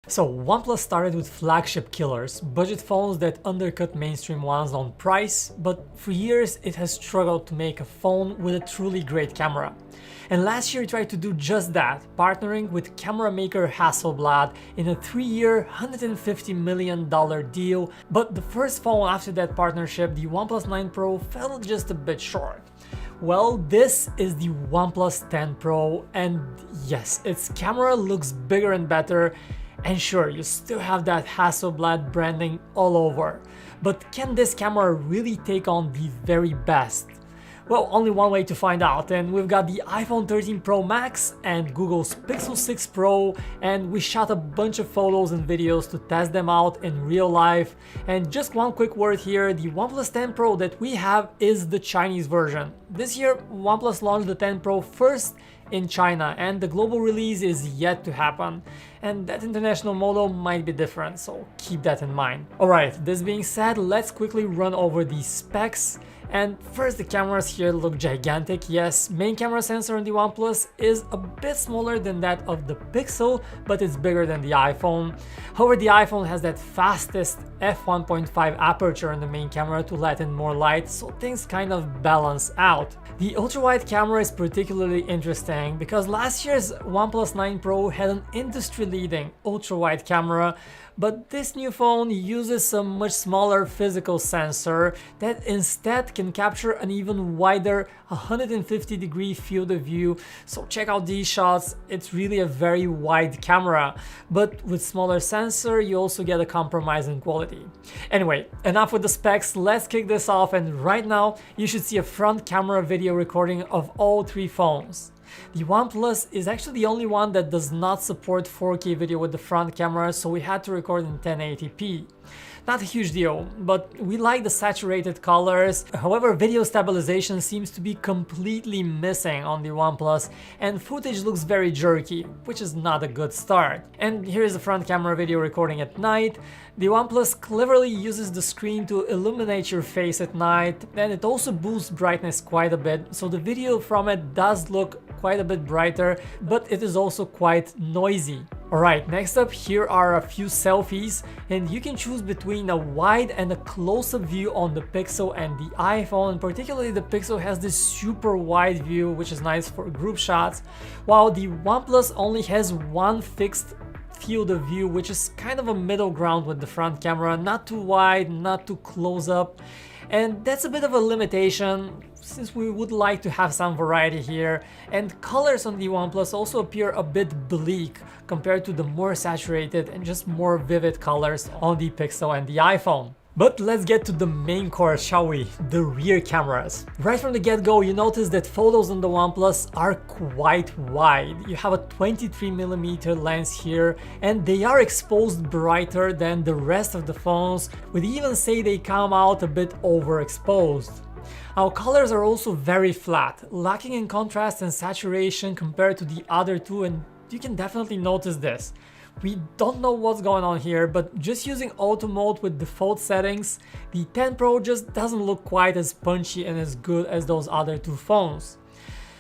So OnePlus started with flagship killers, budget phones that undercut mainstream ones on price, but for years it has struggled to make a phone with a truly great camera. And last year it tried to do just that, partnering with camera maker Hasselblad in a 3-year, $150 million deal, but the first phone after that partnership, the OnePlus 9 Pro, fell just a bit short. Well, this is the OnePlus 10 Pro, and yes, its camera looks bigger and better. And sure, you still have that Hasselblad branding all over. But can this camera really take on the very best? Well, only one way to find out, and we've got the iPhone 13 Pro Max and Google's Pixel 6 Pro, and we shot a bunch of photos and videos to test them out in real life. And just one quick word here, the OnePlus 10 Pro that we have is the Chinese version. This year, OnePlus launched the 10 Pro first in China, and the global release is yet to happen. And that international model might be different, so keep that in mind. Alright, this being said, let's quickly run over the specs. And first, the cameras here look gigantic. Yes, main camera sensor on the OnePlus is a bit smaller than that of the Pixel, but it's bigger than the iPhone. However, the iPhone has that fastest f1.5 aperture in the main camera to let in more light, so things kind of balance out. The ultra-wide camera is particularly interesting because last year's OnePlus 9 Pro had an industry-leading ultra-wide camera, but this new phone uses a much smaller physical sensor that instead can capture an even wider 150-degree field of view. So check out these shots, it's really a very wide camera, but with smaller sensor you also get a compromise in quality. Anyway, enough with the specs, let's kick this off, and right now you should see a front camera video recording of all three phones. The OnePlus is actually the only one that does not support 4K video with the front camera, so we had to record in 1080p. Not a huge deal, but we like the saturated colors. However, video stabilization seems to be completely missing on the OnePlus, and footage looks very jerky, which is not a good start. And here's the front camera video recording at night. The OnePlus cleverly uses the screen to illuminate your face at night, and it also boosts brightness quite a bit, so the video from it does look quite a bit brighter, but it is also quite noisy. Alright, next up, here are a few selfies, and you can choose between a wide and a close-up view on the Pixel and the iPhone. And particularly the Pixel has this super wide view, which is nice for group shots, while the OnePlus only has one fixed field of view, which is kind of a middle ground with the front camera, not too wide, not too close up. And that's a bit of a limitation, since we would like to have some variety here, and colors on the OnePlus also appear a bit bleak compared to the more saturated and just more vivid colors on the Pixel and the iPhone. But let's get to the main course, shall we? The rear cameras. Right from the get-go, you notice that photos on the OnePlus are quite wide. You have a 23mm lens here, and they are exposed brighter than the rest of the phones. We'd even say they come out a bit overexposed. Our colors are also very flat, lacking in contrast and saturation compared to the other two, and you can definitely notice this. We don't know what's going on here, but just using auto mode with default settings, the 10 Pro just doesn't look quite as punchy and as good as those other two phones.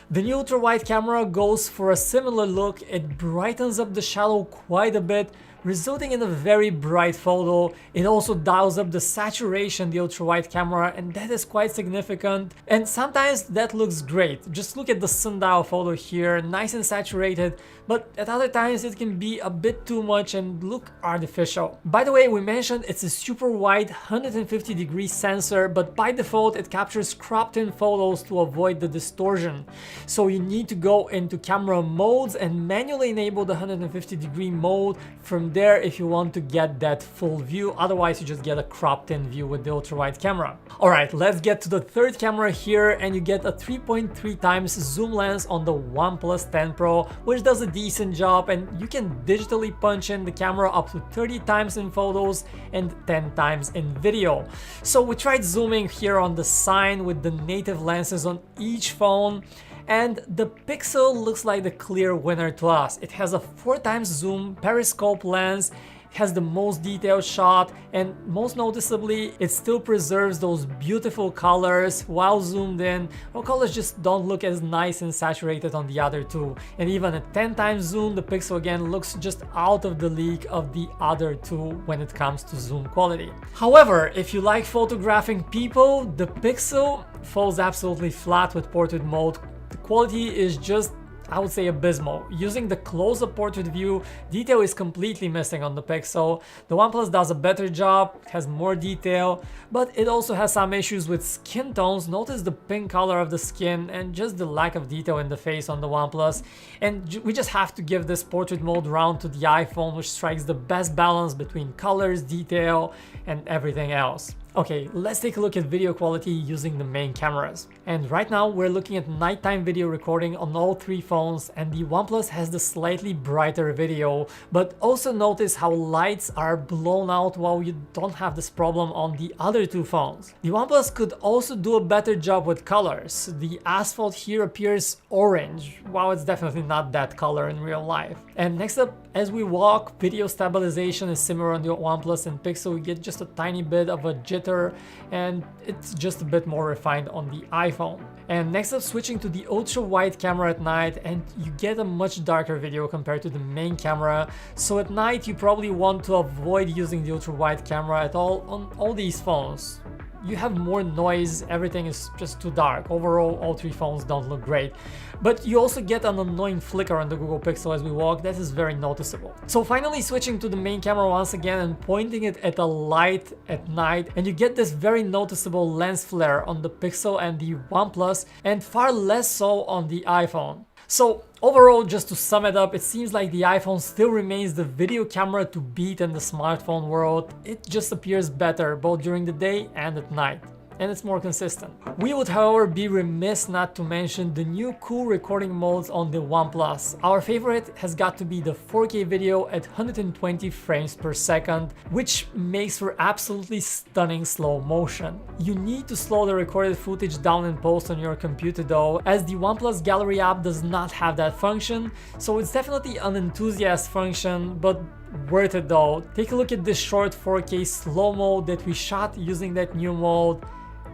The new ultra-wide camera goes for a similar look. It brightens up the shadow quite a bit, resulting in a very bright photo. It also dials up the saturation, the ultra-wide camera, and that is quite significant. And sometimes that looks great. Just look at the sundial photo here, nice and saturated, but at other times it can be a bit too much and look artificial. By the way, we mentioned it's a super wide 150-degree sensor, but by default it captures cropped in photos to avoid the distortion. So you need to go into camera modes and manually enable the 150-degree mode from there if you want to get that full view. Otherwise you just get a cropped in view with the ultra-wide camera. Alright, let's get to the third camera here, and you get a 3.3 times zoom lens on the OnePlus 10 Pro, which does a decent job, and you can digitally punch in the camera up to 30 times in photos and 10 times in video. So we tried zooming here on the sign with the native lenses on each phone, and the Pixel looks like the clear winner to us. It has a 4 times zoom periscope lens, it has the most detailed shot, and most noticeably, it still preserves those beautiful colors while zoomed in. Well, colors just don't look as nice and saturated on the other two, and even at 10 times zoom, the Pixel again looks just out of the league of the other two when it comes to zoom quality. However, if you like photographing people, the Pixel falls absolutely flat with portrait mode. The quality is just, I would say, abysmal. Using the close-up portrait view, detail is completely missing on the Pixel. The OnePlus does a better job, it has more detail, but it also has some issues with skin tones. Notice the pink color of the skin and just the lack of detail in the face on the OnePlus. And we just have to give this portrait mode round to the iPhone, which strikes the best balance between colors, detail, and everything else. Okay, let's take a look at video quality using the main cameras. And right now we're looking at nighttime video recording on all three phones, and the OnePlus has the slightly brighter video, but also notice how lights are blown out while you don't have this problem on the other two phones. The OnePlus could also do a better job with colors. The asphalt here appears orange, while it's definitely not that color in real life. And next up, as we walk, video stabilization is similar on the OnePlus and Pixel. We get just a tiny bit of a jitter, and it's just a bit more refined on the iPhone. And next up, switching to the ultra wide camera at night, and you get a much darker video compared to the main camera. So at night you probably want to avoid using the ultra wide camera at all on all these phones. You have more noise, everything is just too dark. Overall, all three phones don't look great. But you also get an annoying flicker on the Google Pixel as we walk. That is very noticeable. So finally switching to the main camera once again and pointing it at a light at night, and you get this very noticeable lens flare on the Pixel and the OnePlus, and far less so on the iPhone. So overall, just to sum it up, it seems like the iPhone still remains the video camera to beat in the smartphone world. It just appears better both during the day and at night, and it's more consistent. We would, however, be remiss not to mention the new cool recording modes on the OnePlus. Our favorite has got to be the 4K video at 120 frames per second, which makes for absolutely stunning slow motion. You need to slow the recorded footage down in post on your computer though, as the OnePlus Gallery app does not have that function, so it's definitely an enthusiast function, but worth it though. Take a look at this short 4K slow mode that we shot using that new mode.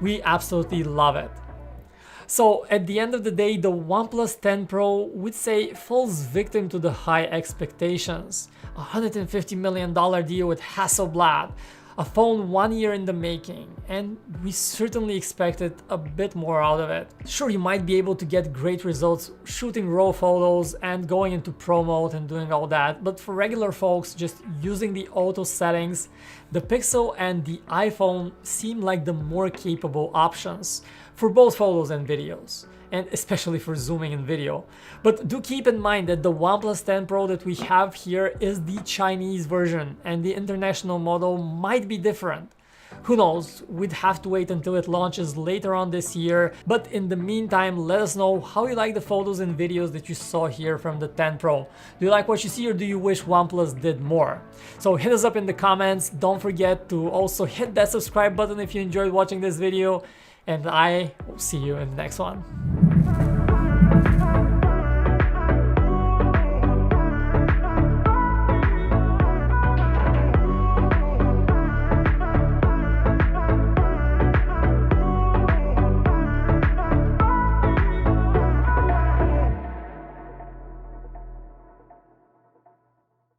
We absolutely love it. So at the end of the day, the OnePlus 10 Pro would say falls victim to the high expectations. A $150 million deal with Hasselblad, a phone 1 year in the making, and we certainly expected a bit more out of it. Sure, you might be able to get great results shooting raw photos and going into pro mode and doing all that, but for regular folks just using the auto settings, the Pixel and the iPhone seem like the more capable options for both photos and videos, and especially for zooming in video. But do keep in mind that the OnePlus 10 Pro that we have here is the Chinese version, and the international model might be different. Who knows, we'd have to wait until it launches later on this year, but in the meantime, let us know how you like the photos and videos that you saw here from the 10 Pro. Do you like what you see, or do you wish OnePlus did more? So hit us up in the comments. Don't forget to also hit that subscribe button if you enjoyed watching this video, and I will see you in the next one.